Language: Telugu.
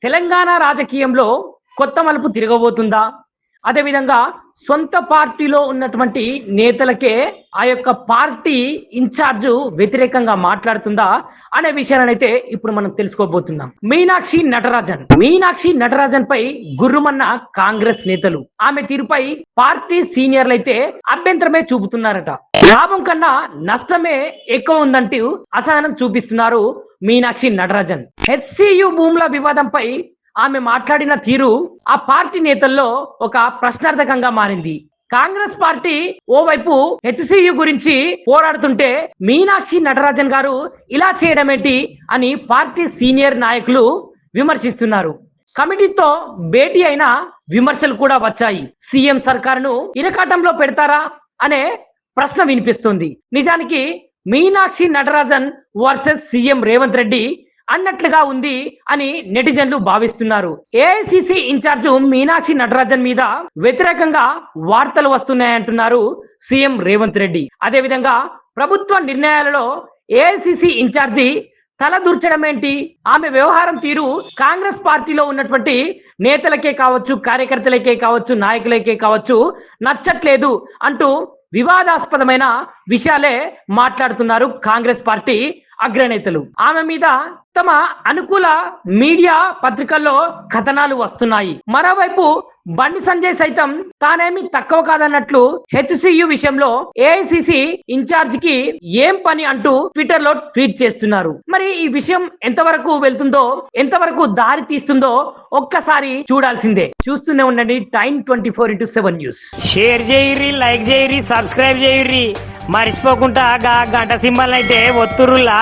తెలంగాణ రాజకీయంలో కొత్త మలుపు తిరగబోతుందా? అదేవిధంగా సొంత పార్టీలో ఉన్నటువంటి నేతలకే ఆ యొక్క పార్టీ ఇన్ఛార్జ్ వ్యతిరేకంగా మాట్లాడుతుందా అనే విషయాలనైతే ఇప్పుడు మనం తెలుసుకోబోతున్నాం. మీనాక్షి నటరాజన్ పై గుర్రుమన్న కాంగ్రెస్ నేతలు ఆమె తీరుపై పార్టీ సీనియర్లు అయితే అభ్యంతరమే చూపుతున్నారట. లాభం కన్నా నష్టమే ఎక్కువ ఉందంటూ అసహనం చూపిస్తున్నారు మీనాక్షి నటరాజన్. హెచ్సియు భూముల వివాదంపై ఆమె మాట్లాడిన తీరు ఆ పార్టీ నేతల్లో ఒక ప్రశ్నార్థకంగా మారింది. కాంగ్రెస్ పార్టీ ఓవైపు హెచ్సియు గురించి పోరాడుతుంటే మీనాక్షి నటరాజన్ గారు ఇలా చేయడం ఏంటి అని పార్టీ సీనియర్ నాయకులు విమర్శిస్తున్నారు. కమిటీతో భేటీ అయిన విమర్శలు కూడా వచ్చాయి. సీఎం సర్కారును ఇరకాటంలో పెడతారా అనే ప్రశ్న వినిపిస్తుంది. నిజానికి మీనాక్షి నటరాజన్ వర్సెస్ సీఎం రేవంత్ రెడ్డి అన్నట్లుగా ఉంది అని నెటిజన్లు భావిస్తున్నారు. ఏఐసిసి ఇన్ఛార్జ్ మీనాక్షి నటరాజన్ మీద వ్యతిరేకంగా వార్తలు వస్తున్నాయంటున్నారు సీఎం రేవంత్ రెడ్డి. అదేవిధంగా ప్రభుత్వ నిర్ణయాలలో ఏఐసిసి ఇన్ఛార్జి తలదూర్చడం ఏంటి? ఆమె వ్యవహారం తీరు కాంగ్రెస్ పార్టీలో ఉన్నటువంటి నేతలకే కావచ్చు, కార్యకర్తలకే కావచ్చు, నాయకులకే కావచ్చు నచ్చట్లేదు అంటూ వివాదాస్పదమైన విషయాలే మాట్లాడుతున్నారు కాంగ్రెస్ పార్టీ అగ్రనేతలు. ఆమె మీద తమ అనుకూల మీడియా పత్రికల్లో కథనాలు వస్తున్నాయి. మరోవైపు బండి సంజయ్ సైతం తానేమి తక్కువ కాదన్నట్లు హెచ్సియు విషయంలో ఏఐసిసి ఇన్ఛార్జ్ కి ఏం పని అంటూ ట్విట్టర్ లో ట్వీట్ చేస్తున్నారు. మరి ఈ విషయం ఎంతవరకు వెళ్తుందో, ఎంతవరకు దారి తీస్తుందో ఒక్కసారి చూడాల్సిందే. చూస్తూనే ఉండండి టైం 24/7 న్యూస్. షేర్ చేయరి, లైక్ చేయరి, సబ్స్క్రైబ్ చేయరి, మర్చిపోకుండా గంట సింబల్ అయితే ఒత్తురులా.